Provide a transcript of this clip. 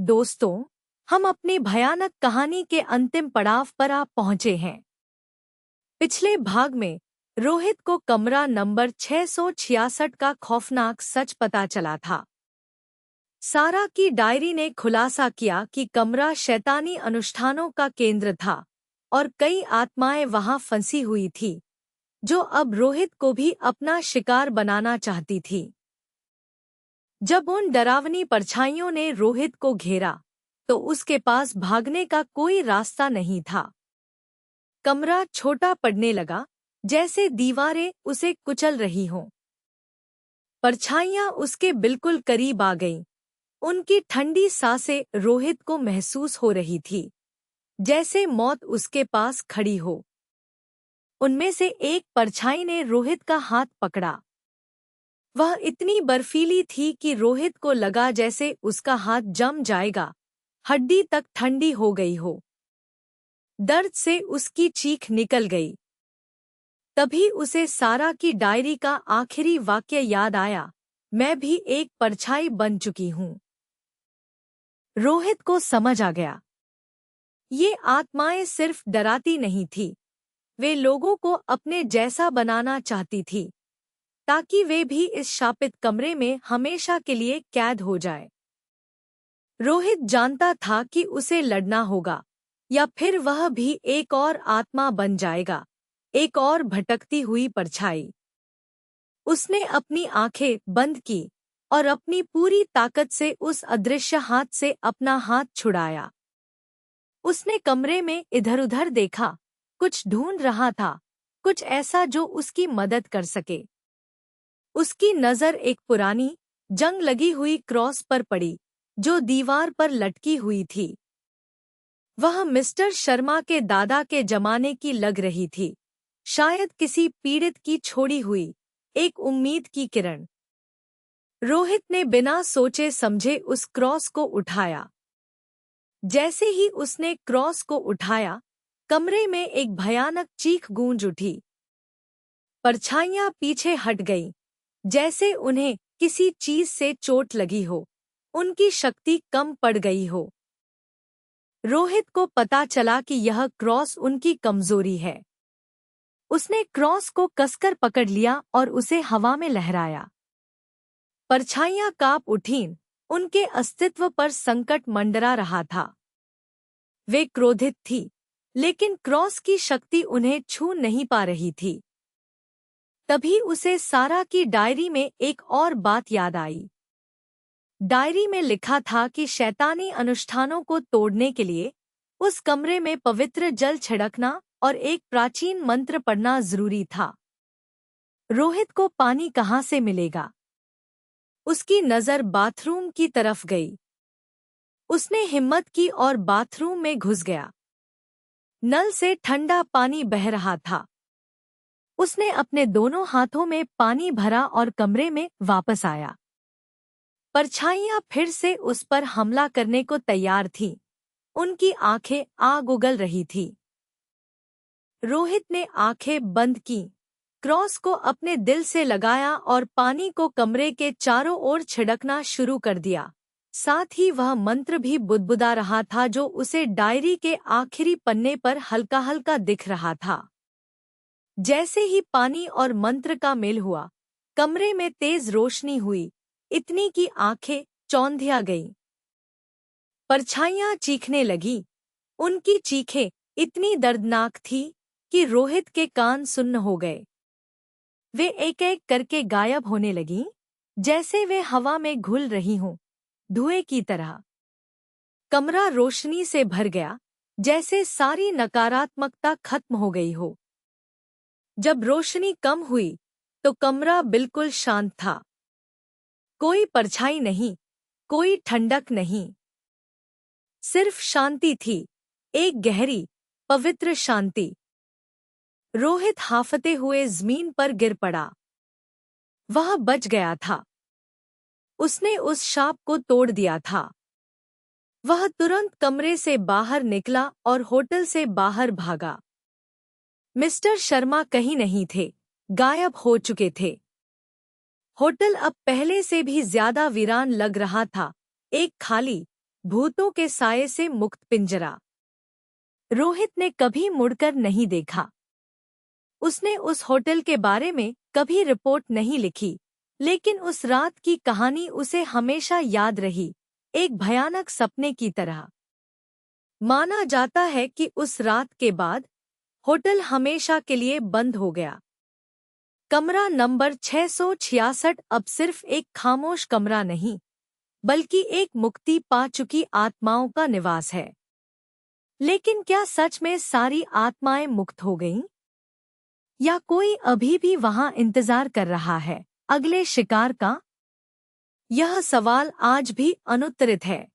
दोस्तों, हम अपनी भयानक कहानी के अंतिम पड़ाव पर आ पहुंचे हैं। पिछले भाग में रोहित को कमरा नंबर 666 का खौफनाक सच पता चला था। सारा की डायरी ने खुलासा किया कि कमरा शैतानी अनुष्ठानों का केंद्र था और कई आत्माएं वहां फंसी हुई थी, जो अब रोहित को भी अपना शिकार बनाना चाहती थी। जब उन डरावनी परछाइयों ने रोहित को घेरा, तो उसके पास भागने का कोई रास्ता नहीं था। कमरा छोटा पड़ने लगा, जैसे दीवारें उसे कुचल रही हों। परछाइयां उसके बिल्कुल करीब आ गईं। उनकी ठंडी सांसें रोहित को महसूस हो रही थी, जैसे मौत उसके पास खड़ी हो। उनमें से एक परछाई ने रोहित का हाथ पकड़ा। वह इतनी बर्फीली थी कि रोहित को लगा जैसे उसका हाथ जम जाएगा, हड्डी तक ठंडी हो गई हो। दर्द से उसकी चीख निकल गई। तभी उसे सारा की डायरी का आखिरी वाक्य याद आया, मैं भी एक परछाई बन चुकी हूँ। रोहित को समझ आ गया, ये आत्माएं सिर्फ डराती नहीं थी, वे लोगों को अपने जैसा बनाना चाहती थी, ताकि वे भी इस शापित कमरे में हमेशा के लिए कैद हो जाए। रोहित जानता था कि उसे लड़ना होगा, या फिर वह भी एक और आत्मा बन जाएगा, एक और भटकती हुई परछाई। उसने अपनी आंखें बंद की और अपनी पूरी ताकत से उस अदृश्य हाथ से अपना हाथ छुड़ाया। उसने कमरे में इधर-उधर देखा, कुछ ढूंढ रहा था, कुछ ऐसा जो उसकी मदद कर सके। उसकी नज़र एक पुरानी, जंग लगी हुई क्रॉस पर पड़ी, जो दीवार पर लटकी हुई थी। वह मिस्टर शर्मा के दादा के जमाने की लग रही थी, शायद किसी पीड़ित की छोड़ी हुई एक उम्मीद की किरण। रोहित ने बिना सोचे समझे उस क्रॉस को उठाया। जैसे ही उसने क्रॉस को उठाया, कमरे में एक भयानक चीख गूंज उठी। परछाइयां पीछे हट गईं, जैसे उन्हें किसी चीज से चोट लगी हो, उनकी शक्ति कम पड़ गई हो। रोहित को पता चला कि यह क्रॉस उनकी कमजोरी है। उसने क्रॉस को कसकर पकड़ लिया और उसे हवा में लहराया। परछाइयां कांप उठीं, उनके अस्तित्व पर संकट मंडरा रहा था। वे क्रोधित थी, लेकिन क्रॉस की शक्ति उन्हें छू नहीं पा रही थी। तभी उसे सारा की डायरी में एक और बात याद आई। डायरी में लिखा था कि शैतानी अनुष्ठानों को तोड़ने के लिए उस कमरे में पवित्र जल छिड़कना और एक प्राचीन मंत्र पढ़ना जरूरी था। रोहित को पानी कहाँ से मिलेगा? उसकी नज़र बाथरूम की तरफ गई। उसने हिम्मत की और बाथरूम में घुस गया। नल से ठंडा पानी बह रहा था। उसने अपने दोनों हाथों में पानी भरा और कमरे में वापस आया। परछाइयां फिर से उस पर हमला करने को तैयार थीं। उनकी आंखें आग उगल रही थीं। रोहित ने आंखें बंद की, क्रॉस को अपने दिल से लगाया और पानी को कमरे के चारों ओर छिड़कना शुरू कर दिया। साथ ही वह मंत्र भी बुदबुदा रहा था, जो उसे डायरी के आखिरी पन्ने पर हल्का हल्का दिख रहा था। जैसे ही पानी और मंत्र का मेल हुआ, कमरे में तेज रोशनी हुई, इतनी कि आंखें चौंधिया गईं। परछाइयां चीखने लगी। उनकी चीखें इतनी दर्दनाक थी कि रोहित के कान सुन्न हो गए। वे एक एक करके गायब होने लगीं, जैसे वे हवा में घुल रही हों, धुएं की तरह। कमरा रोशनी से भर गया, जैसे सारी नकारात्मकता खत्म हो गई हो। जब रोशनी कम हुई, तो कमरा बिल्कुल शांत था। कोई परछाई नहीं, कोई ठंडक नहीं, सिर्फ शांति थी, एक गहरी, पवित्र शांति। रोहित हांफते हुए जमीन पर गिर पड़ा। वह बच गया था। उसने उस शाप को तोड़ दिया था। वह तुरंत कमरे से बाहर निकला और होटल से बाहर भागा। मिस्टर शर्मा कहीं नहीं थे, गायब हो चुके थे। होटल अब पहले से भी ज्यादा वीरान लग रहा था, एक खाली, भूतों के साये से मुक्त पिंजरा। रोहित ने कभी मुड़कर नहीं देखा। उसने उस होटल के बारे में कभी रिपोर्ट नहीं लिखी, लेकिन उस रात की कहानी उसे हमेशा याद रही, एक भयानक सपने की तरह। माना जाता है कि उस रात के बाद होटल हमेशा के लिए बंद हो गया। कमरा नंबर 666 अब सिर्फ एक खामोश कमरा नहीं, बल्कि एक मुक्ति पा चुकी आत्माओं का निवास है। लेकिन क्या सच में सारी आत्माएं मुक्त हो गईं? या कोई अभी भी वहां इंतजार कर रहा है अगले शिकार का? यह सवाल आज भी अनुत्तरित है।